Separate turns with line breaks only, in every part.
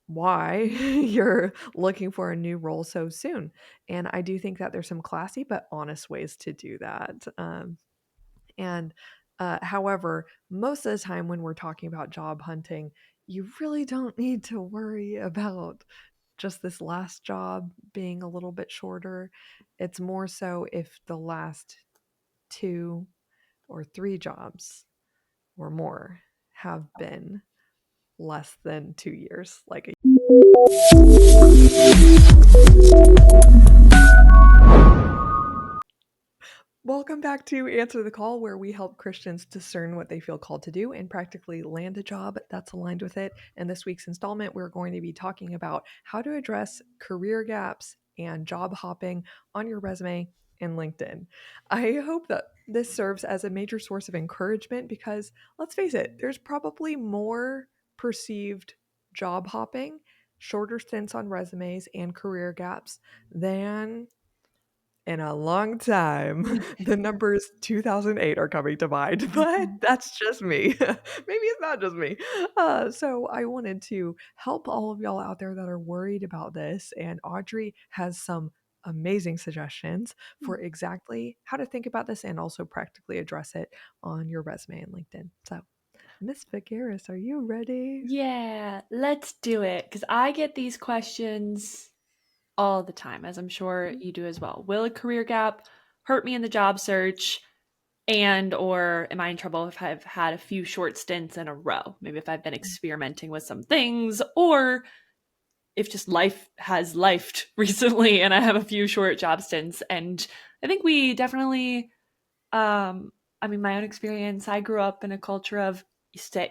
why you're looking for a new role so soon. And I do think that there's some classy but honest ways to do that. And however, most of the time when we're talking about job hunting, you really don't need to worry about just this last job being a little bit shorter. It's more so if the last two or three jobs or more have been less than 2 years, like a Welcome back to Answer the Call, where we help Christians discern what they feel called to do and practically land a job that's aligned with it. In this week's installment, we're going to be talking about how to address career gaps and job hopping on your resume and LinkedIn. I hope that this serves as a major source of encouragement because, let's face it, there's probably more perceived job hopping, shorter stints on resumes, and career gaps than in a long time. The numbers 2008 are coming to mind, but that's just me. Maybe it's not just me. So I wanted to help all of y'all out there that are worried about this, and Audrey has some amazing suggestions for exactly how to think about this and also practically address it on your resume and LinkedIn. So, Miss Bagarus, are you ready?
Yeah, let's do it. Because I get these questions all the time, as I'm sure you do as well. Will a career gap hurt me in the job search? And or am I in trouble if I've had a few short stints in a row? Maybe if I've been experimenting with some things, or if just life has lifed recently and I have a few short job stints. And I think we definitely my own experience, I grew up in a culture of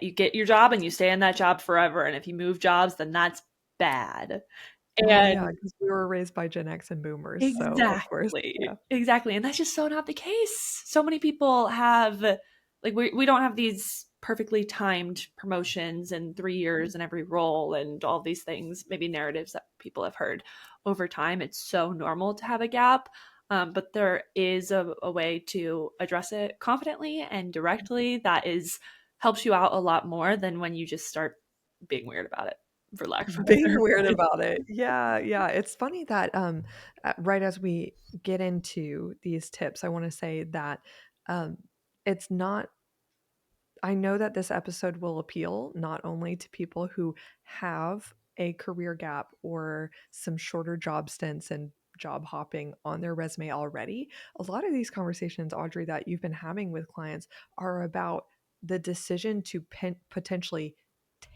you get your job and you stay in that job forever. And if you move jobs, then that's bad.
Oh yeah,
And
because we were raised by Gen X and boomers, so of course,
exactly.
yeah.
Exactly. And that's just so not the case. So many people have we don't have these perfectly timed promotions in 3 years in every role and all these things, maybe narratives that people have heard over time. It's so normal to have a gap. But there is a way to address it confidently and directly that is helps you out a lot more than when you just start being weird about it, for lack of a
Being
better
weird
phrase.
about it. Yeah, yeah. It's funny that right as we get into these tips, I want to say that um it's not I know that this episode will appeal not only to people who have a career gap or some shorter job stints and job hopping on their resume already. A lot of these conversations, Audrey, that you've been having with clients are about the decision to potentially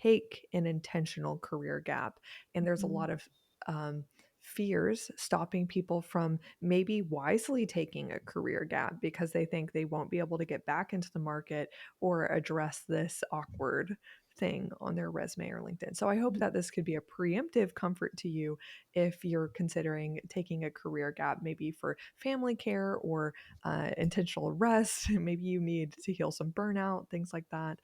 take an intentional career gap. And there's a
Mhm.
lot of um, fears stopping people from maybe wisely taking a career gap because they think they won't be able to get back into the market or address this awkward thing on their resume or LinkedIn. So I hope that this could be a preemptive comfort to you if you're considering taking a career gap, maybe for family care or intentional rest. Maybe you need to heal some burnout, things like that.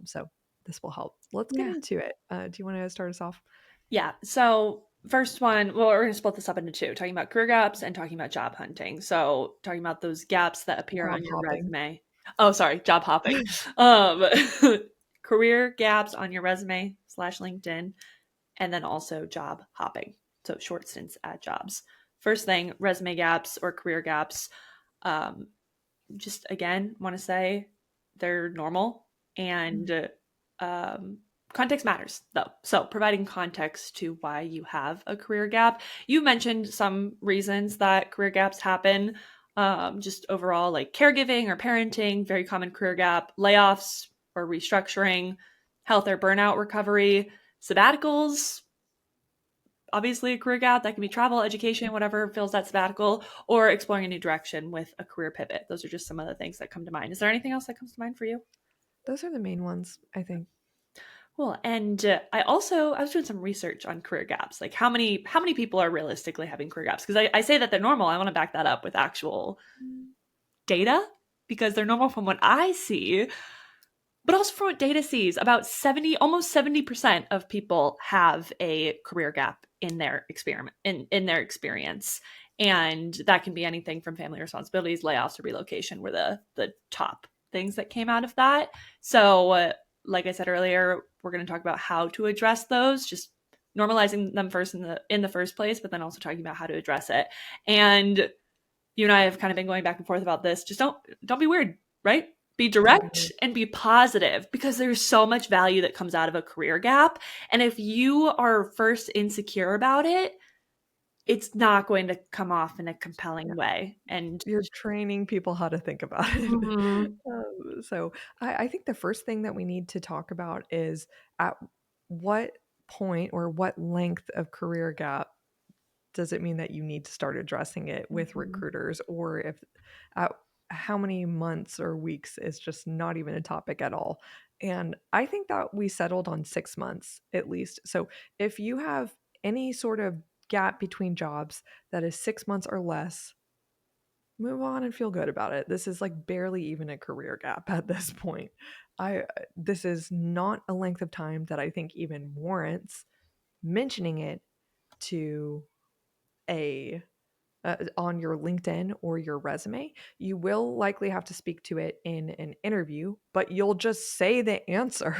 So this will help. Let's get
Yeah.
into it. Do you want to start us off?
Yeah. So first one, well, we're going to split this up into two, talking about career gaps and talking about job hunting. So talking about those gaps that appear
Job
on your
hopping.
resume. Oh, sorry, job hopping. Um, career gaps on your resume slash LinkedIn, and then also job hopping. So short stints at jobs. First thing, resume gaps or career gaps. Um, just again, want to say they're normal and um, context matters though. So providing context to why you have a career gap. You mentioned some reasons that career gaps happen. Just overall, like caregiving or parenting, very common career gap, layoffs or restructuring, health or burnout recovery, sabbaticals, obviously a career gap. That can be travel, education, whatever fills that sabbatical, or exploring a new direction with a career pivot. Those are just some of the things that come to mind. Is there anything else that comes to mind for you?
Those are the main ones, I think.
Cool. And I was doing some research on career gaps, like how many people are realistically having career gaps? Because I say that they're normal. I want to back that up with actual data because they're normal from what I see, but also from what data sees. About 70, almost 70% of people have a career gap in their experiment in their experience. And that can be anything from family responsibilities, layoffs, or relocation were the top things that came out of that. So like I said earlier, we're going to talk about how to address those, just normalizing them first in the first place, but then also talking about how to address it. And you and I have kind of been going back and forth about this. Just don't be weird, right? Be
Don't be
direct
weird.
and be positive, because there's so much value that comes out of a career gap. And if you are first insecure about it, it's not going to come off in a compelling way. And
You're training people how to think about it.
mhm,
So I think the first thing that we need to talk about is at what point or what length of career gap does it mean that you need to start addressing it with
mhm,
recruiters, or if at how many months or weeks is just not even a topic at all. And I think that we settled on 6 months at least. So if you have any sort of gap between jobs that is 6 months or less, move on and feel good about it. This is like barely even a career gap at this point. I This is not a length of time that I think even warrants mentioning it to a on your LinkedIn or your resume. You will likely have to speak to it in an interview, but you'll just say the answer.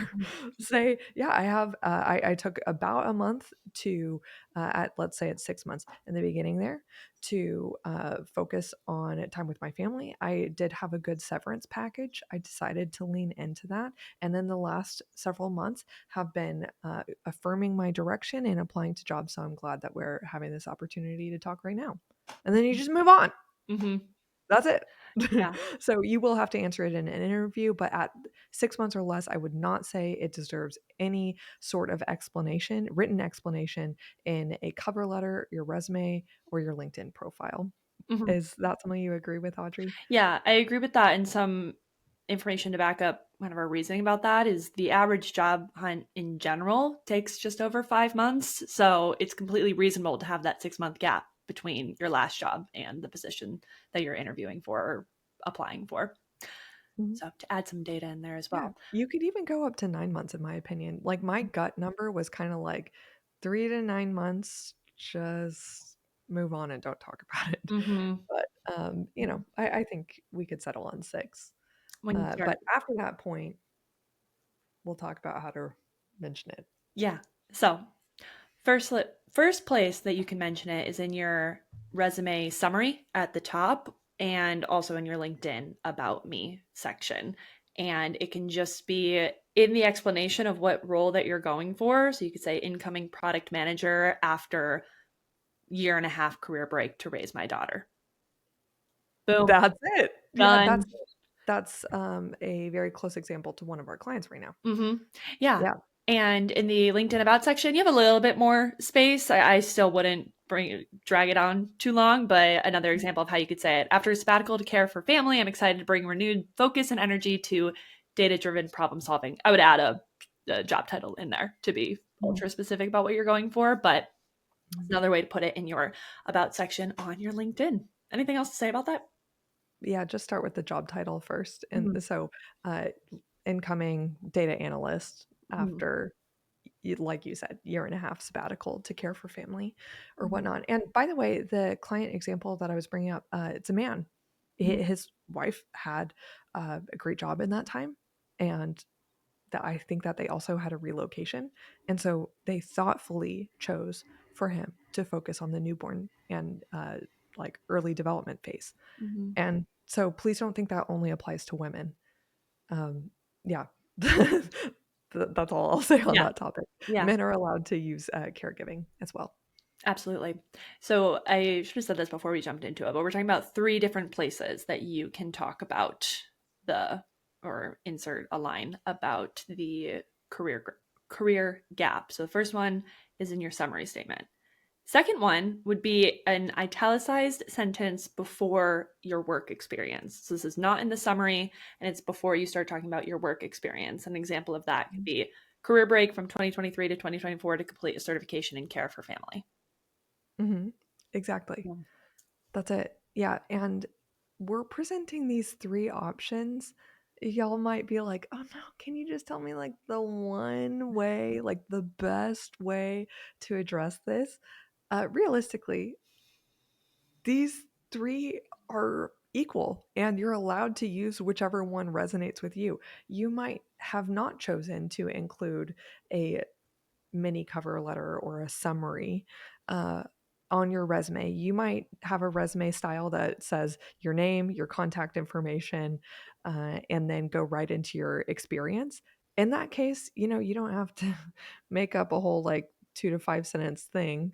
Say, yeah, I took about a month to, at let's say it's 6 months in the beginning there, to focus on time with my family. I did have a good severance package. I decided to lean into that. And then the last several months have been affirming my direction and applying to jobs. So I'm glad that we're having this opportunity to talk right now, and then you just move on.
mhm,
That's it.
yeah.
So you will have to answer it in an interview, but at 6 months or less, I would not say it deserves any sort of explanation, written explanation in a cover letter, your resume, or your LinkedIn profile.
Mhm.
Is that something you agree with, Audrey?
Yeah, I agree with that. And some information to back up kind of our reasoning about that is the average job hunt in general takes just over 5 months. So it's completely reasonable to have that 6 month gap between your last job and the position that you're interviewing for or applying for.
Mhm.
So to add some data in there as
Yeah,
well.
you could even go up to 9 months, in my opinion. Like my gut number was kind of like 3 to 9 months. Just move on and don't talk about it.
Mm-hmm.
But I think we could settle on 6.
When you start,
But after that point, we'll talk about how to mention it.
yeah. So first place that you can mention it is in your resume summary at the top and also in your LinkedIn about me section. And it can just be in the explanation of what role that you're going for. So you could say incoming product manager after year and a half career break to raise my daughter. Boom,
That's it. Yeah,
done.
that's a very close example to one of our clients right now.
Mm-hmm. Yeah.
Yeah.
And in the LinkedIn About section, you have a little bit more space. I still wouldn't drag it on too long, but another example of how you could say it. After a sabbatical to care for family, I'm excited to bring renewed focus and energy to data driven problem solving. I would add a job title in there to be
Mhm.
ultra specific about what you're going for, but it's
Mhm.
another way to put it in your About section on your LinkedIn. Anything else to say about that?
Yeah, just start with the job title first.
Mhm.
And so, uh, incoming data analyst
Mhm.
after, like you said, year and a half sabbatical to care for family or
Mhm.
whatnot. And by the way, the client example that I was bringing up, it's a man.
Mhm.
His wife had a great job in that time, and that I think that they also had a relocation. And so they thoughtfully chose for him to focus on the newborn and like early development phase.
Mhm.
And so please don't think that only applies to women. Um, yeah. That's all I'll say on
Yeah.
that topic.
Yeah.
Men are allowed to use caregiving as well.
Absolutely. So I should have said this before we jumped into it, but we're talking about three different places that you can talk about the or insert a line about the career gap. So the first one is in your summary statement. Second one would be an italicized sentence before your work experience. So this is not in the summary and it's before you start talking about your work experience. An example of that could be career break from 2023 to 2024 to complete a certification in care for family.
Mhm. Exactly.
Yeah.
That's it. Yeah, and we're presenting these 3 options. Y'all might be like, "Oh, no, can you just tell me, like, the one way, like, the best way to address this?" Realistically, these 3 are equal, and you're allowed to use whichever one resonates with you. You might have not chosen to include a mini cover letter or a summary on your resume. You might have a resume style that says your name, your contact information, and then go right into your experience. In that case, you don't have to make up a whole like 2 to 5 sentence thing.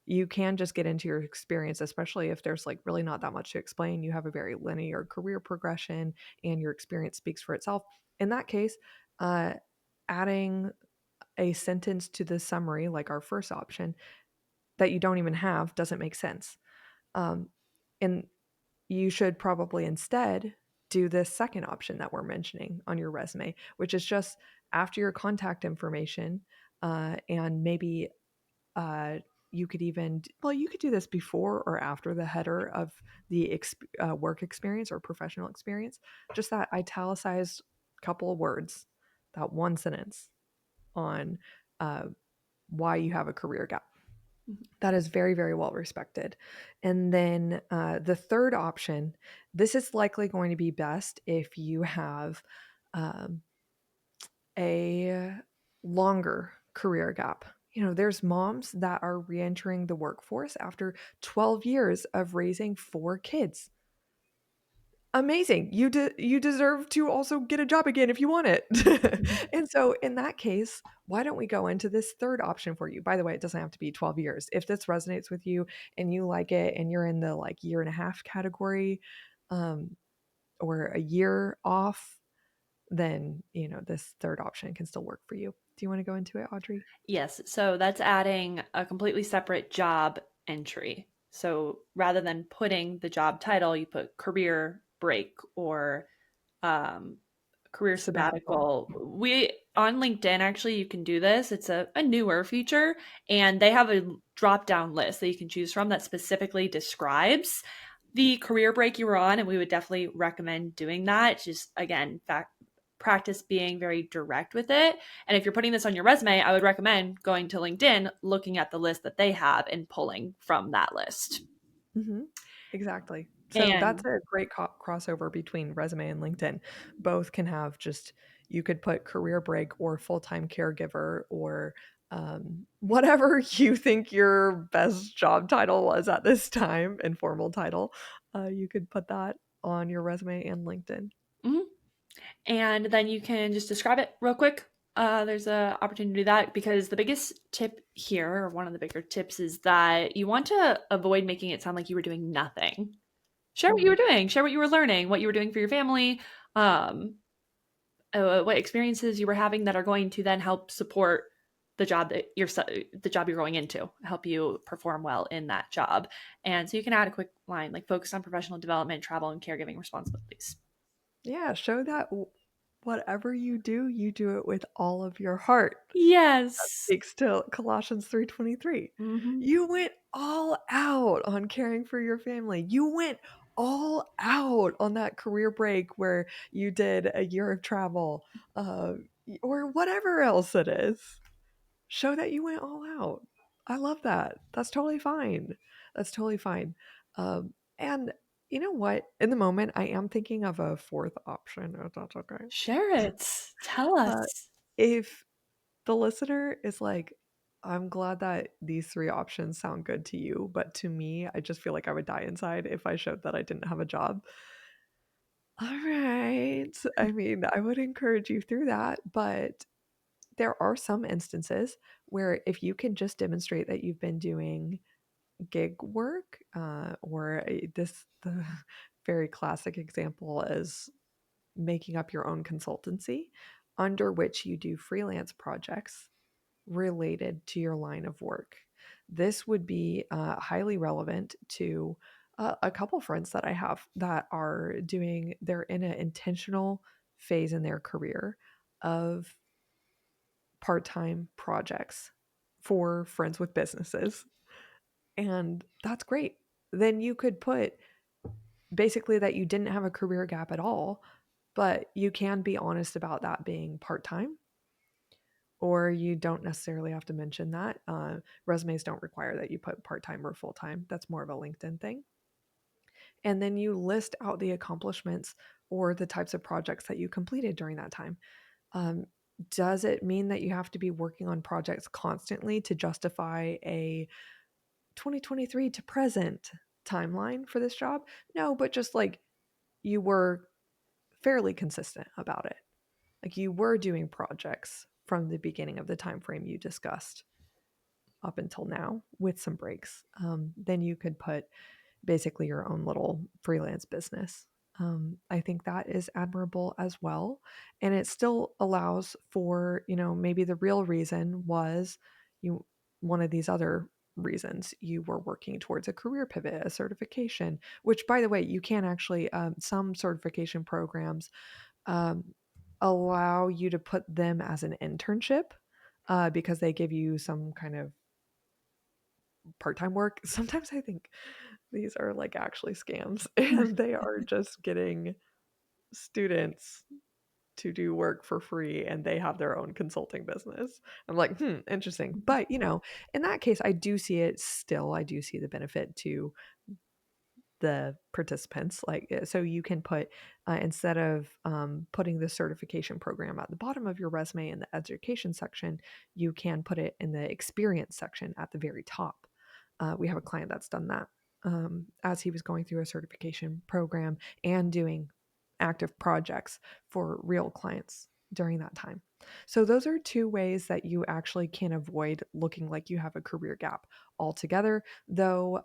You can just get into your experience, especially if there's like really not that much to explain. You have a very linear career progression and your experience speaks for itself. In that case, uh, adding a sentence to the summary, like our first option, that you don't even have doesn't make sense. Um, and you should probably instead do this second option that we're mentioning on your resume, which is just after your contact information, and maybe uh, you could even, well, you could do this before or after the header of the work experience or professional experience, just that italicized couple of words, that one sentence on uh, why you have a career gap. That is very, very well respected. And then the third option, this is likely going to be best if you have um, a longer career gap. There's moms that are reentering the workforce after 12 years of raising 4 kids. Amazing. You deserve to also get a job again if you want it. And so in that case, why don't we go into this third option for you? By the way, it doesn't have to be 12 years. If this resonates with you and you like it and you're in the like year and a half category, um, or a year off, then, this third option can still work for you. Do you want to go into it, Audrey?
Yes, so that's adding a completely separate job entry. So rather than putting the job title, you put career break or um, career
Sabbatical.
sabbatical. We on LinkedIn actually you can do this. It's a newer feature, and they have a drop down list that you can choose from that specifically describes the career break you were on, and we would definitely recommend doing that. Just again, fact practice being very direct with it. And if you're putting this on your resume, I would recommend going to LinkedIn, looking at the list that they have and pulling from that list.
Mhm. Exactly. So that's
And
a great crossover between resume and LinkedIn. Both can have just, you could put career break or full-time caregiver or whatever you think your best job title was at this time, informal title. You could put that on your resume and LinkedIn.
mhm. And then you can just describe it real quick. There's a opportunity to do that because the biggest tip here, or one of the bigger tips, is that you want to avoid making it sound like you were doing nothing. Share what you were
Mhm.
doing, share what you were learning, what you were doing for your family, um, what experiences you were having that are going to then help support the job you're going into, help you perform well in that job. And so you can add a quick line like focus on professional development, travel, and caregiving responsibilities.
Yeah, show that whatever you do it with all of your heart.
Yes.
Speaks to Colossians 3:23.
Hmm.
You went all out on caring for your family. You went all out on that career break where you did a year of travel, uh, or whatever else it is. Show that you went all out. I love that. That's totally fine. That's totally fine. And you know what? In the moment, I am thinking of a fourth option, if that's okay.
Share it. Tell
Uh,
us.
if the listener is like, I'm glad that these 3 options sound good to you, but to me, I just feel like I would die inside if I showed that I didn't have a job. Alright. I mean, I would encourage you through that, but there are some instances where if you can just demonstrate that you've been doing gig work, or the very classic example is making up your own consultancy under which you do freelance projects related to your line of work. This would be highly relevant to a couple friends that I have that they're in an intentional phase in their career of part time projects for friends with businesses. And that's great. Then you could put basically that you didn't have a career gap at all, but you can be honest about that being part time, or you don't necessarily have to mention that. Resumes don't require that you put part time or full time. That's more of a LinkedIn thing. And then you list out the accomplishments or the types of projects that you completed during that time. Um, Does it mean that you have to be working on projects constantly to justify a 2023 to present timeline for this job? No, but just like you were fairly consistent about it. Like you were doing projects from the beginning of the time frame you discussed up until now with some breaks. Then you could put basically your own little freelance business. I think that is admirable as well. And it still allows for, maybe the real reason was you, one of these other reasons you were working towards a career pivot, a certification, which by the way, you can actually, some certification programs um, allow you to put them as an internship because they give you some kind of part-time work. Sometimes I think these are like actually scams and they are just getting students to do work for free and they have their own consulting business. I'm like, interesting. But, in that case, I do see it still. I do see the benefit to the participants. Like, so you can put, instead of putting the certification program at the bottom of your resume in the education section, you can put it in the experience section at the very top. We have a client that's done that as he was going through a certification program and doing active projects for real clients during that time. So, those are two ways that you actually can avoid looking like you have a career gap altogether. Though,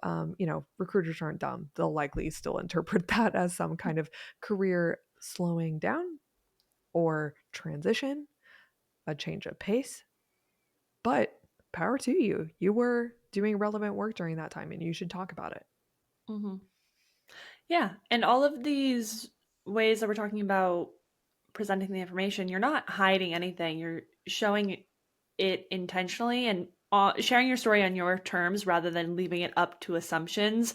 recruiters aren't dumb. They'll likely still interpret that as some kind of career slowing down or transition, a change of pace. But power to you. You were doing relevant work during that time and you should talk about it.
Mm-hmm. Yeah. And all of these ways that we're talking about presenting the information, you're not hiding anything. You're showing it intentionally and sharing your story on your terms rather than leaving it up to assumptions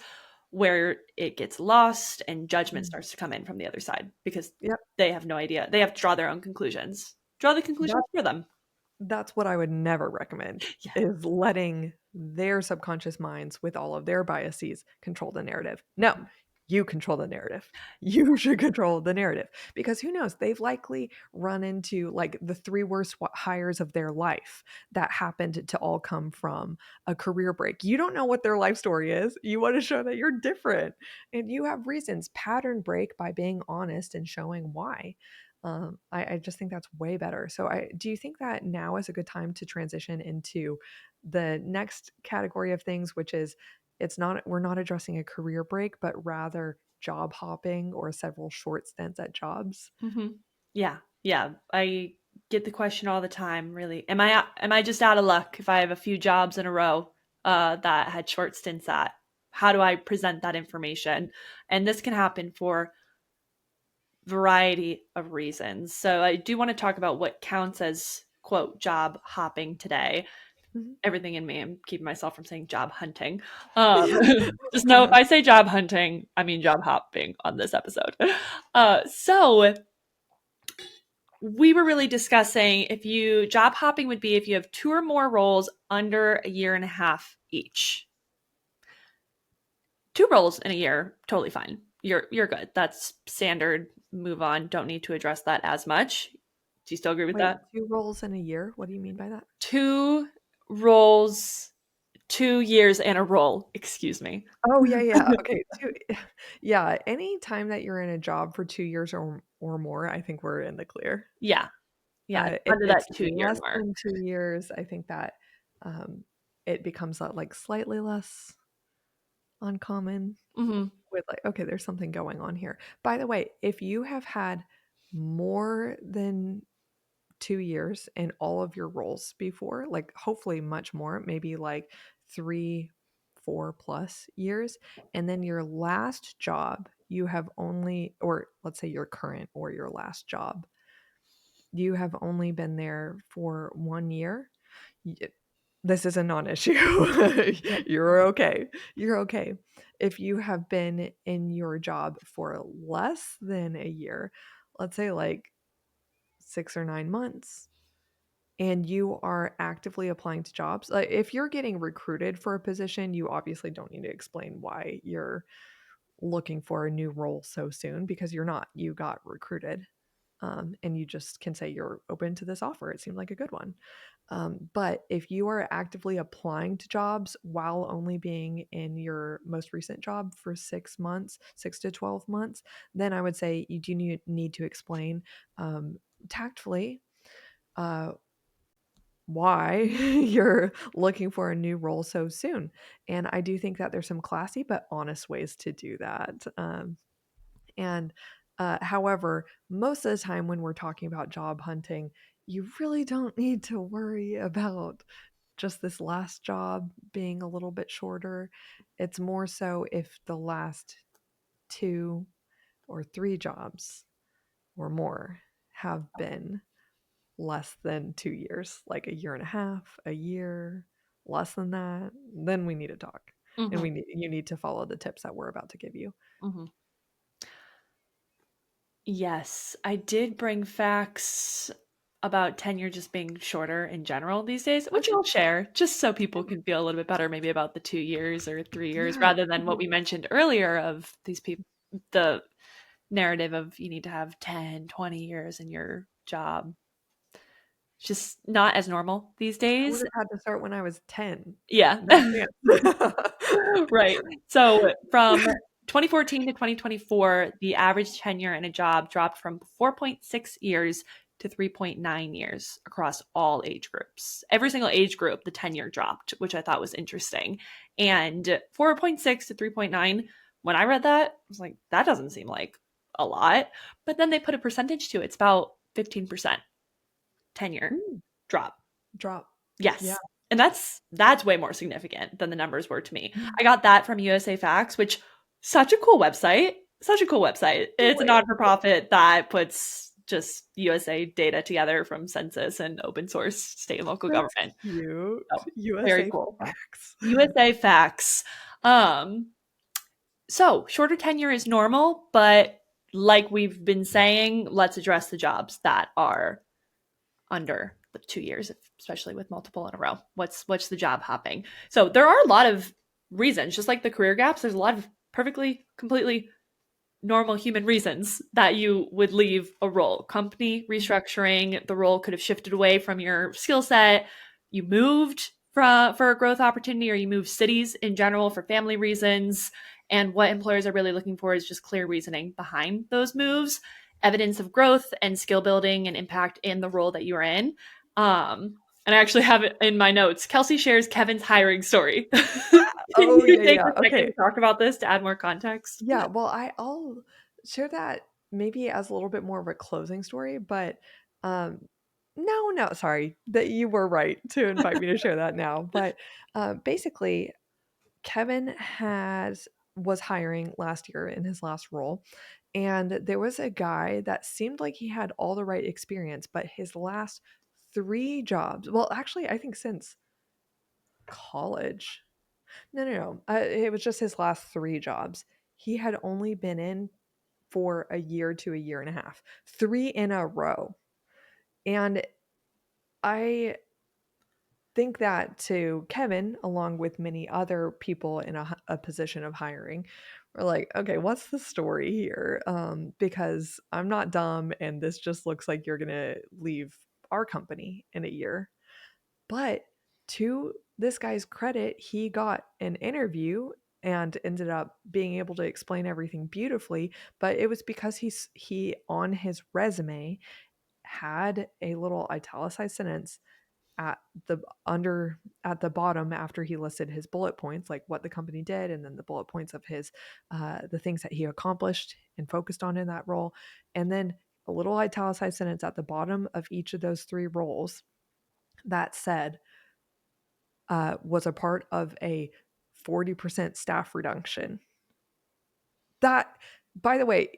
where it gets lost and judgment
Mm.
starts to come in from the other side because
Yep.
they have no idea. They have to draw their own conclusions. Draw the conclusions for them.
That's what I would never recommend
Yeah.
is letting their subconscious minds with all of their biases control the narrative. No, you control the narrative. You should control the narrative because who knows? They've likely run into like the three worst hires of their life that happened to all come from a career break. You don't know what their life story is. You want to show that you're different and you have reasons. Pattern break by being honest and showing why. I just think that's way better. So do you think that now is a good time to transition into the next category of things, which is we're not addressing a career break, but rather job hopping or several short stints at jobs?
Mm-hmm. Yeah. Yeah. I get the question all the time, really. Am I just out of luck if I have a few jobs in a row that had short stints at? How do I present that information? And this can happen for variety of reasons. So I do want to talk about what counts as quote job hopping today.
Mhm.
Everything in me, I'm keeping myself from saying job hunting. Um,
Yeah.
just know if I say job hunting, I mean job hopping on this episode. So we were really discussing if you job hopping would be if you have two or more roles under a year and a half each. Two roles in a year, totally fine. You're good. That's standard. Move on. Don't need to address that as much. Do you still agree with
Wait,
that?
2 roles in a year? What do you mean by that?
Two roles, 2 years and a role. Excuse me.
Oh, yeah, yeah. Okay, 2 yeah, any time that you're in a job for 2 years or more, I think we're in the clear.
Yeah, yeah.
If
Under that
it's
2 year
less
mark.
than 2 years, I think that, um, it becomes, like, slightly less uncommon
Hmm.
with, like, "Okay, there's something going on here." By the way, if you have had more than 2 years in all of your roles before, like, hopefully much more, maybe, like, 3, 4 plus years, and then your last job, you have only or let's say your current or your last job you have only been there for 1 year, y this is a non-issue.
Yep.
You're okay. You're okay. If you have been in your job for less than a year, let's say, like, 6 or 9 months, and you are actively applying to jobs, like, if you're getting recruited for a position, you obviously don't need to explain why you're looking for a new role so soon because you're not. You got recruited. and you just can say you're open to this offer. It seemed like a good one. But if you are actively applying to jobs while only being in your most recent job for 6 months, 6 to 12 months, then I would say you do need to explain tactfully uh, why you're looking for a new role so soon. And I do think that there's some classy but honest ways to do that. And however, most of the time when we're talking about job hunting, you really don't need to worry about just this last job being a little bit shorter. It's more so if the last 2 or 3 jobs or more have been less than 2 years, like a year and a half, a year, less than that, then we need to talk. And
Mhm,
you need to follow the tips that we're about to give you.
mhm. Yes, I did bring facts about tenure just being shorter in general these days, which
Okay.
I'll share just so people
Yeah.
can feel a little bit better maybe about the 2 years or 3 years
Yeah.
rather than what we mentioned earlier of these people the narrative of you need to have 10, 20 years in your job. It's just not as normal these
I would
days.
have had to start when I was 10.
Yeah.
No chance.
Right. So from 2014 to 2024, the average tenure in a job dropped from 4.6 years to 3.9 years across all age groups. Every single age group, the tenure dropped, which I thought was interesting. And 4.6 to 3.9, when I read that, I was like, that doesn't seem like a lot. But then they put a percentage to it. It's about 15% tenure
Ooh,
drop.
drop. Yeah.
Yes. And that's way more significant than the numbers were to me.
Mm.
I got that from USA Facts, which such a cool website. Such a cool website. It's a
Wait,
non-for-profit that puts just USA data together from census and open source state and local
that's
government.
cute.
So very
USA
cool.
Facts.
USA Facts. Um, so shorter tenure is normal, but like we've been saying, let's address the jobs that are under the 2 years, especially with multiple in a row. What's the job hopping? So there are a lot of reasons, just like the career gaps. There's a lot of perfectly, completely normal human reasons that you would leave a role. Company restructuring, the role could have shifted away from your skill set. You moved for a growth opportunity, or you moved cities in general for family reasons. And what employers are really looking for is just clear reasoning behind those moves, evidence of growth and skill building and impact in the role that you are in. And I actually have it in my notes. Kelsey shares Kevin's hiring story. Can
Oh,
you
yeah,
take
yeah.
a second
Okay.
to talk about this to add more context?
Yeah, well, I'll share that maybe as a little bit more of a closing story, but um no, no, sorry. That you were right to invite me to share that now. But basically Kevin was hiring last year in his last role, and there was a guy that seemed like he had all the right experience, but his last 3 jobs, well, actually, I think since college. No, no, no. It was just his last 3 jobs. He had only been in for a year to a year and a half, 3 in a row. And I think that to Kevin, along with many other people in a position of hiring, we're like, okay, what's the story here? Because I'm not dumb, and this just looks like you're gonna leave our company in a year. But to this guy's credit, he got an interview and ended up being able to explain everything beautifully. But it was because he on his resume had a little italicized sentence at the under at the bottom after he listed his bullet points, like what the company did, and then the bullet points of his the things that he accomplished and focused on in that role, and then a little italicized sentence at the bottom of each of those 3 roles that said was a part of a 40% staff reduction. That, by the way,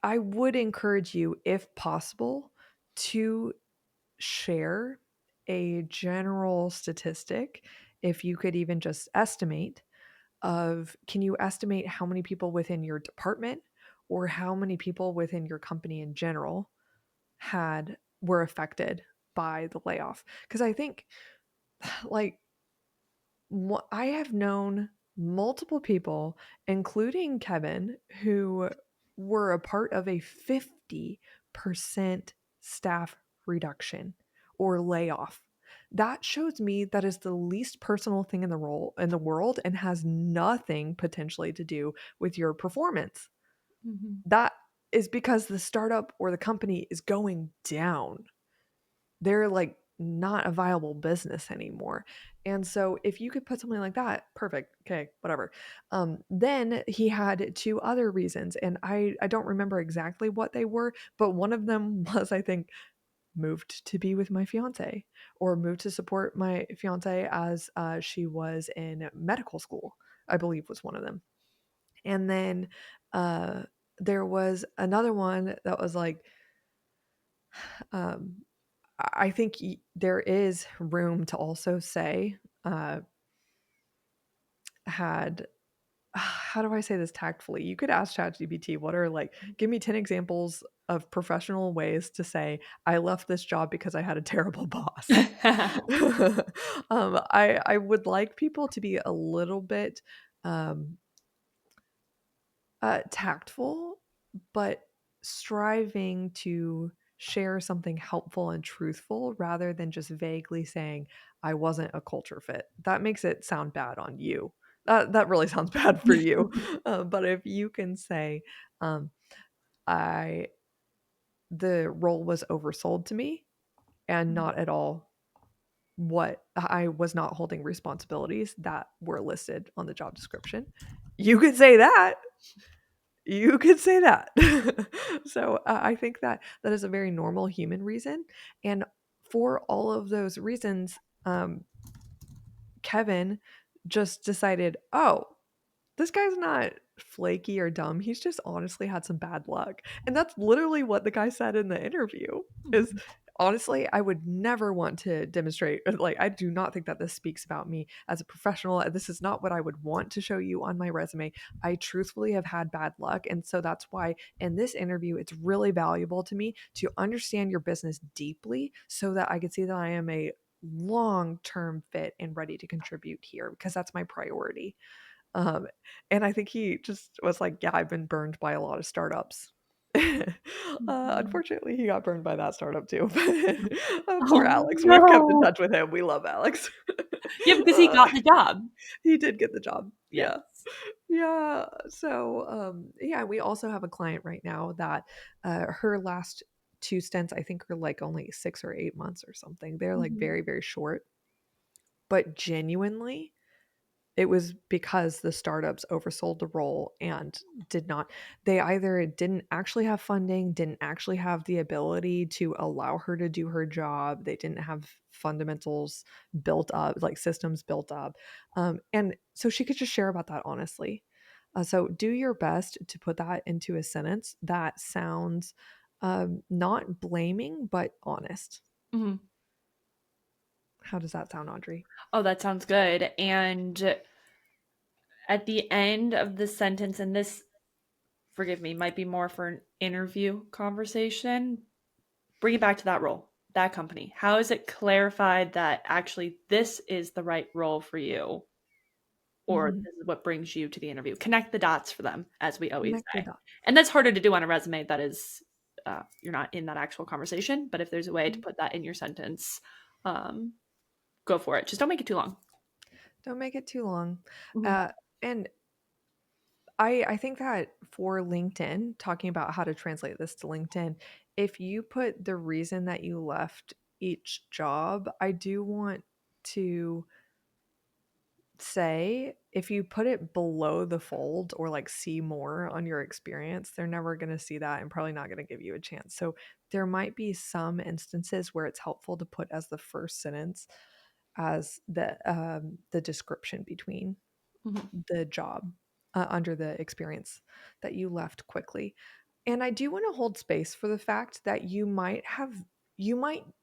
I would encourage you, if possible, to share a general statistic, if you could even just estimate of can you estimate how many people within your department or how many people within your company in general were affected by the layoff? Because I think like I have known multiple people, including Kevin, who were a part of a 50% staff reduction or layoff. That shows me that is the least personal thing in the world and has nothing potentially to do with your performance.
Mhm.
That is because the startup or the company is going down. They're like not a viable business anymore. And so if you could put something like that, perfect. Okay, whatever. Then he had two other reasons, and I don't remember exactly what they were, but one of them was, I think, moved to be with my fiance or moved to support my fiance as she was in medical school, I believe was one of them. And then uh, there was another one that was like, um, I think there is room to also say, had how do I say this tactfully? You could ask ChatGPT, what are like, give me 10 examples of professional ways to say, I left this job because I had a terrible boss. I would like people to be a little bit um, tactful, but striving to share something helpful and truthful rather than just vaguely saying, I wasn't a culture fit. That makes it sound bad on you. That really sounds bad for you. But if you can say, um, I the role was oversold to me and not at all what I was not holding responsibilities that were listed on the job description. You could say that. You could say that. So, I think that that is a very normal human reason, and for all of those reasons, Kevin just decided, "Oh, this guy's not flaky or dumb. He's just honestly had some bad luck." And that's literally what the guy said in the interview is,
Mhm.
honestly, I would never want to demonstrate like I do not think that this speaks about me as a professional. This is not what I would want to show you on my resume. I truthfully have had bad luck, and so that's why in this interview it's really valuable to me to understand your business deeply so that I could see that I am a long-term fit and ready to contribute here because that's my priority. Um, and I think he just was like, "Yeah, I've been burned by a lot of startups."
Mhm.
Unfortunately, he got burned by that startup too. Poor
Oh,
Alex. We've kept in
no.
touch with him. We love Alex.
Yeah, because he
Uh,
got the job.
he did get the job.
Yes.
Yeah. Yeah. So, yeah, we also have a client right now that her last two stints, I think, are like only 6 or 8 months or something. They're like
Mhm.
very, very short, but genuinely it was because the startups oversold the role and did not they either didn't actually have funding, didn't actually have the ability to allow her to do her job, they didn't have fundamentals built up, like systems built up. And so she could just share about that honestly. So do your best to put that into a sentence that sounds not blaming, but honest.
Mhm.
How does that sound, Audrey?
Oh, that sounds good. And at the end of the sentence, and this, forgive me, might be more for an interview conversation, bring it back to that role, that company. How is it clarified that actually this is the right role for you, or
Mhm.
this is what brings you to the interview? Connect the dots for them, as we always
Connect the
say.
dots.
And that's harder to do on a resume that is, you're not in that actual conversation. But if there's a way to put that in your sentence, um, go for it. Just don't make it too long.
Don't make it too long.
Mhm.
And I think that for LinkedIn, talking about how to translate this to LinkedIn, if you put the reason that you left each job, I do want to say if you put it below the fold or like see more on your experience, they're never going to see that and probably not going to give you a chance. So there might be some instances where it's helpful to put as the first sentence as the description between
Mhm.
the job under the experience that you left quickly. And I do want to hold space for the fact that you might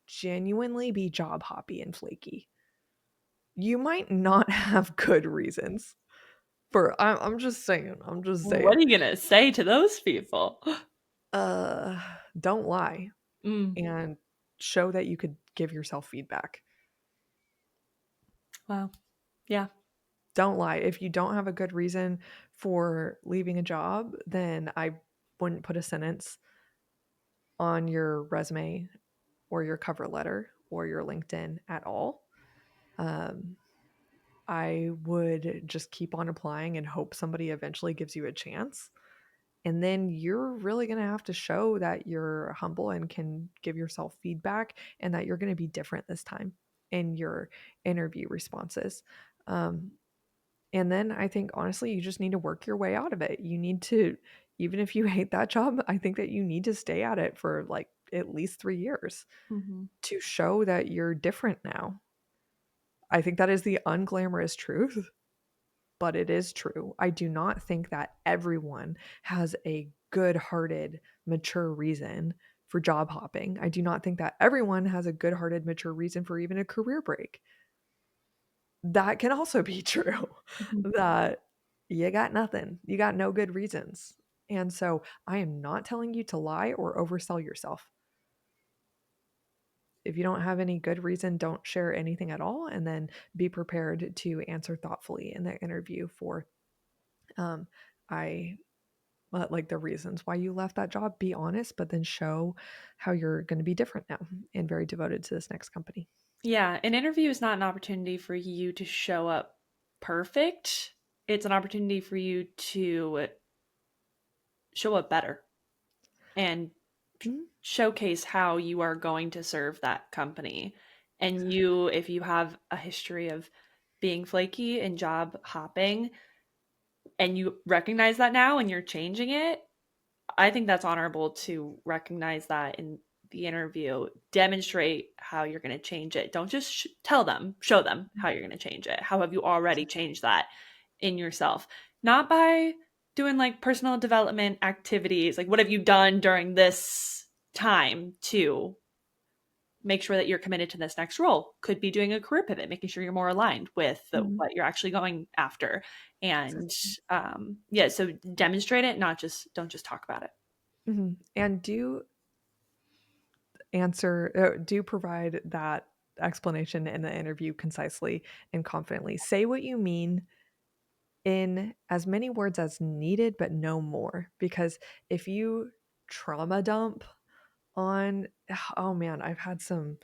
genuinely be job hoppy and flaky. You might not have good reasons for I'm just saying, I'm just
What
saying.
are you gonna say to those people?
Uh don't lie
Mm,
and show that you could give yourself feedback.
wow. Yeah.
Don't lie. If you don't have a good reason for leaving a job, then I wouldn't put a sentence on your resume or your cover letter or your LinkedIn at all. Um, I would just keep on applying and hope somebody eventually gives you a chance. And then you're really going to have to show that you're humble and can give yourself feedback and that you're going to be different this time in your interview responses. Um, and then I think honestly, you just need to work your way out of it. You need to, even if you hate that job, I think that you need to stay at it for like at least 3 years
Mm-hmm.
to show that you're different now. I think that is the unglamorous truth, but it is true. I do not think that everyone has a good hearted, mature reason for job hopping. I do not think that everyone has a good hearted, mature reason for even a career break. That can also be true
Mm-hmm.
that you got nothing, you got no good reasons. And so I am not telling you to lie or oversell yourself. If you don't have any good reason, don't share anything at all. And then be prepared to answer thoughtfully in the interview for um, I like the reasons why you left that job. Be honest, but then show how you're going to be different now and very devoted to this next company.
Yeah, an interview is not an opportunity for you to show up perfect. It's an opportunity for you to show up better and
Mhm.
showcase how you are going to serve that company. And you, if you have a history of being flaky and job hopping, and you recognize that now and you're changing it, I think that's honorable to recognize that in the interview. Demonstrate how you're going to change it. Don't just tell them, show them how you're going to change it. How have you already changed that in yourself? Not by doing like personal development activities, like what have you done during this time to make sure that you're committed to this next role. Could be doing a career pivot, making sure you're more aligned with
Mhm.
what you're actually going after. And
Exactly.
yeah, so demonstrate it, not just don't just talk about it.
Mhm. And do provide that explanation in the interview concisely and confidently. Say what you mean in as many words as needed, but no more. Because if you trauma dump on, oh man, I've had some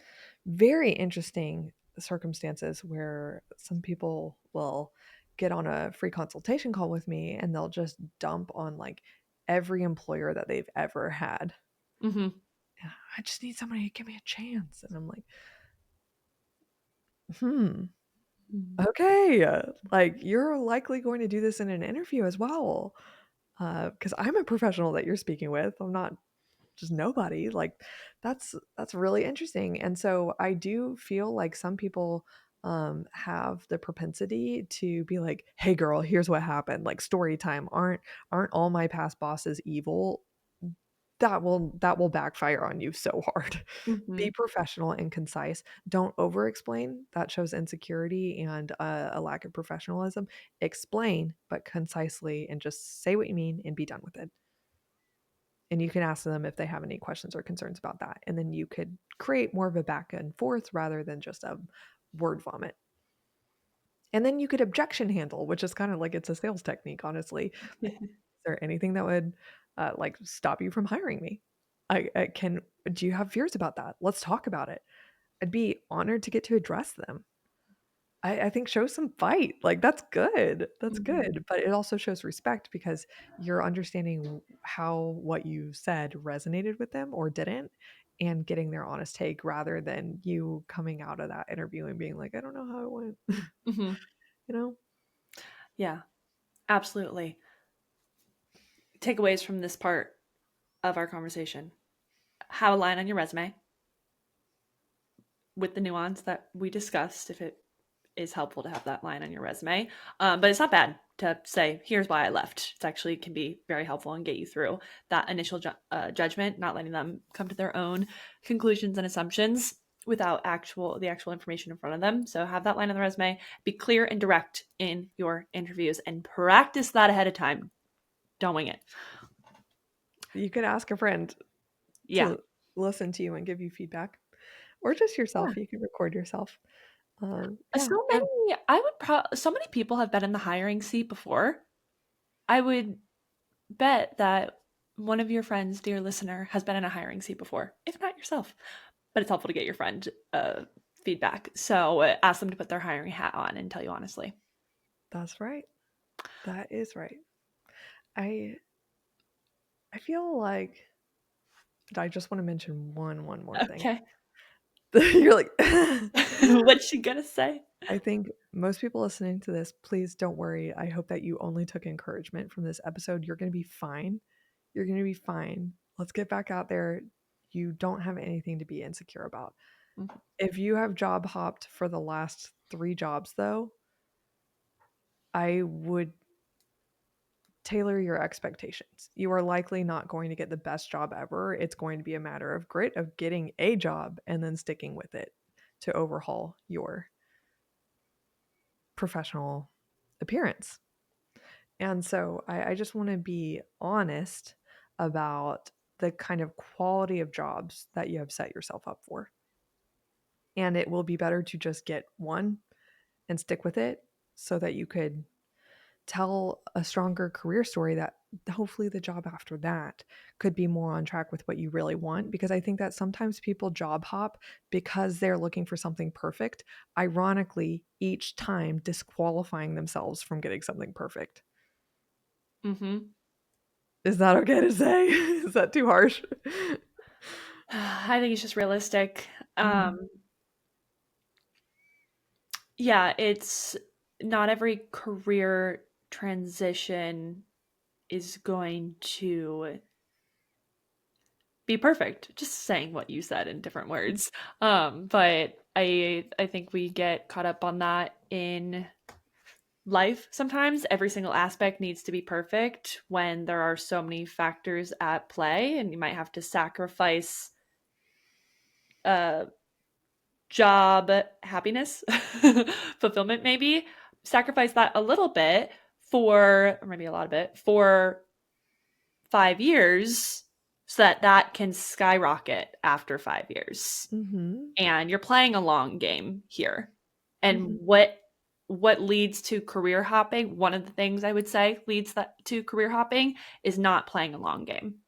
very interesting circumstances where some people will get on a free consultation call with me and they'll just dump on like every employer that they've ever had.
Mm-hmm.
Yeah, I just need somebody to give me a chance. And I'm like, hmm, okay. Like, you're likely going to do this in an interview as well. Because I'm a professional that you're speaking with. I'm not just nobody. Like, that's really interesting. And so I do feel like some people have the propensity to be like, hey girl, here's what happened, like story time. Aren't all my past bosses evil? That will backfire on you so hard.
Mm-hmm.
Be professional and concise. Don't over explain. That shows insecurity and a lack of professionalism. Explain, but concisely, and just say what you mean and be done with it. And you can ask them if they have any questions or concerns about that. And then you could create more of a back and forth rather than just a word vomit. And then you could objection handle, which is kind of like it's a sales technique, honestly. Like, is there anything that would like stop you from hiring me? I can. Do you have fears about that? Let's talk about it. I'd be honored to get to address them. I think show some fight. Like, that's good. That's
Mm-hmm.
good. But it also shows respect because you're understanding how what you said resonated with them or didn't and getting their honest take rather than you coming out of that interview and being like, I don't know how it went.
Mm-hmm.
You know?
Yeah, absolutely. Takeaways from this part of our conversation: have a line on your resume with the nuance that we discussed, if it is helpful to have that line on your resume. But it's not bad to say, here's why I left. It actually can be very helpful and get you through that initial judgment, not letting them come to their own conclusions and assumptions without the actual information in front of them. So have that line on the resume, be clear and direct in your interviews, and practice that ahead of time. Don't wing it.
You could ask a friend
Yeah.
to listen to you and give you feedback or just
Yeah.
yourself. You could record yourself. Yeah.
So
And
many, so many people have been in the hiring seat before. I would bet that one of your friends, dear listener, has been in a hiring seat before, if not yourself. But it's helpful to get your friend feedback. So ask them to put their hiring hat on and tell you honestly.
That's right. That is right. I feel like I just want to mention one more thing.
Okay.
You're like,
What's she gonna say?
I think most people listening to this, please don't worry. I hope that you only took encouragement from this episode. You're going to be fine. You're going to be fine. Let's get back out there. You don't have anything to be insecure about.
Mhm.
If you have job hopped for the last 3 jobs, though, I would tailor your expectations. You are likely not going to get the best job ever. It's going to be a matter of grit, of getting a job and then sticking with it to overhaul your professional appearance. And so I just want to be honest about the kind of quality of jobs that you have set yourself up for. And it will be better to just get one and stick with it so that you could tell a stronger career story that hopefully the job after that could be more on track with what you really want. Because I think that sometimes people job hop because they're looking for something perfect, ironically, each time disqualifying themselves from getting something perfect.
Mm-hmm.
Is that okay to say? Is that too harsh?
I think it's just realistic.
Mhm.
Yeah, it's not every career transition is going to be perfect. Just saying what you said in different words. But I think we get caught up on that in life sometimes. Every single aspect needs to be perfect when there are so many factors at play, and you might have to sacrifice uh job happiness, fulfillment, maybe sacrifice that a little bit for, or maybe a lot of it, for 5 years so that that can skyrocket after 5 years.
Mhm.
And you're playing a long game here. And
Mhm.
what leads to career hopping, one of the things I would say leads to career hopping is not playing a long game,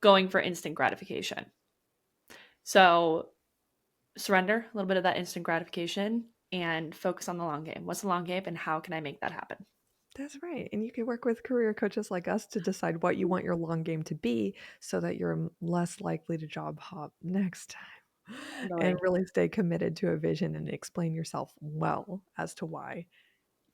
going for instant gratification. So surrender a little bit of that instant gratification and focus on the long game. What's the long game and how can I make that happen?
That's right. And you can work with career coaches like us to decide what you want your long game to be so that you're less likely to job hop next time and
Totally.
really stay committed to a vision and explain yourself well as to why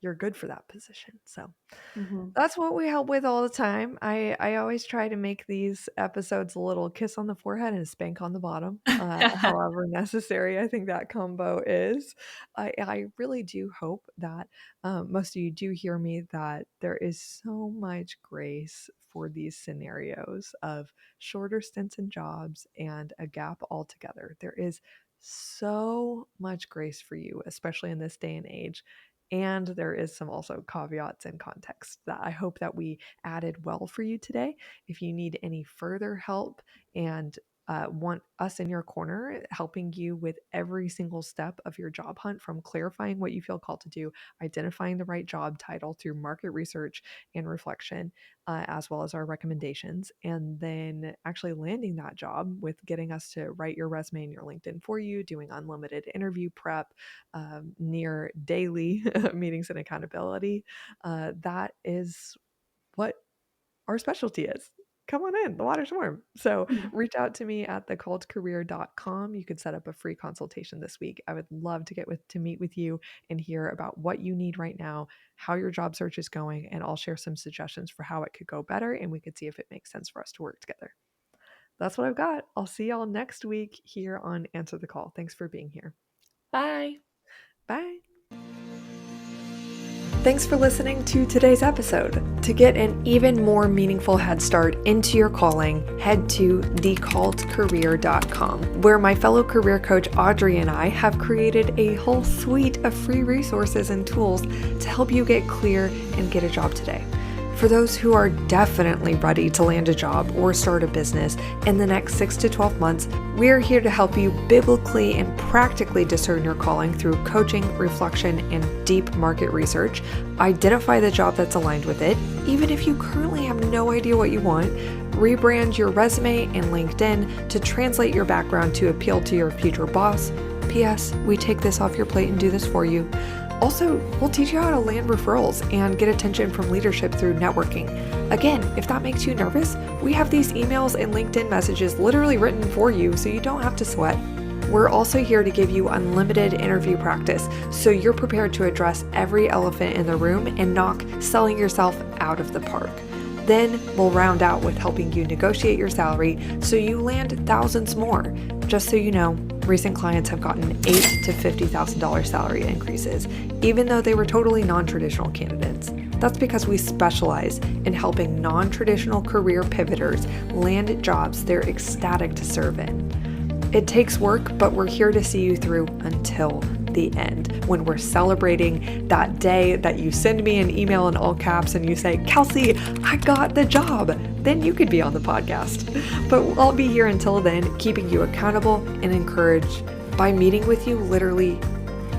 you're good for that position. So
Mm-hmm.
that's what we help with all the time. I always try to make these episodes a little kiss on the forehead and a spank on the bottom, however necessary I think that combo is. I really do hope that most of you do hear me that there is so much grace for these scenarios of shorter stints in jobs and a gap altogether. There is so much grace for you, especially in this day and age. And there is some also caveats and context that I hope that we added well for you today. If you need any further help and want us in your corner, helping you with every single step of your job hunt, from clarifying what you feel called to do, identifying the right job title through market research and reflection, as well as our recommendations, and then actually landing that job with getting us to write your resume and your LinkedIn for you, doing unlimited interview prep, near daily meetings and accountability. That is what our specialty is. Come on in, the water's warm. So reach out to me at thecultcareer.com. You could set up a free consultation this week. I would love to to meet with you and hear about what you need right now, how your job search is going, and I'll share some suggestions for how it could go better and we could see if it makes sense for us to work together. That's what I've got. I'll see y'all next week here on Answer the Call. Thanks for being here.
Bye.
Bye. Thanks for listening to today's episode. To get an even more meaningful head start into your calling, head to thecultcareer.com, where my fellow career coach Audrey and I have created a whole suite of free resources and tools to help you get clear and get a job today. For those who are definitely ready to land a job or start a business in the next 6 to 12 months, we're here to help you biblically and practically discern your calling through coaching, reflection, and deep market research. Identify the job that's aligned with it, even if you currently have no idea what you want. rebrand your resume and LinkedIn to translate your background to appeal to your future boss. P.S. We take this off your plate and do this for you. Also, we'll teach you how to land referrals and get attention from leadership through networking. Again, if that makes you nervous, we have these emails and LinkedIn messages literally written for you so you don't have to sweat. We're also here to give you unlimited interview practice so you're prepared to address every elephant in the room and knock selling yourself out of the park. Then we'll round out with helping you negotiate your salary so you land thousands more. Just so you know, recent clients have gotten $8,000 to $50,000 salary increases, even though they were totally non-traditional candidates. That's because we specialize in helping non-traditional career pivoters land jobs they're ecstatic to serve in. It takes work, but we're here to see you through until the end, when we're celebrating that day that you send me an email in all caps and you say, Kelsey, I got the job. Then you could be on the podcast. But I'll be here until then, keeping you accountable and encouraged by meeting with you literally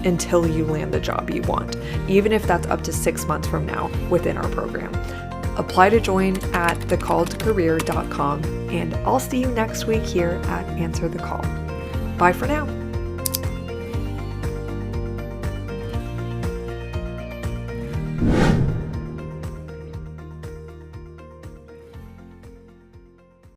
until you land the job you want, even if that's up to 6 months from now within our program. Apply to join at thecalledcareer.com, and I'll see you next week here at Answer the Call. Bye for now.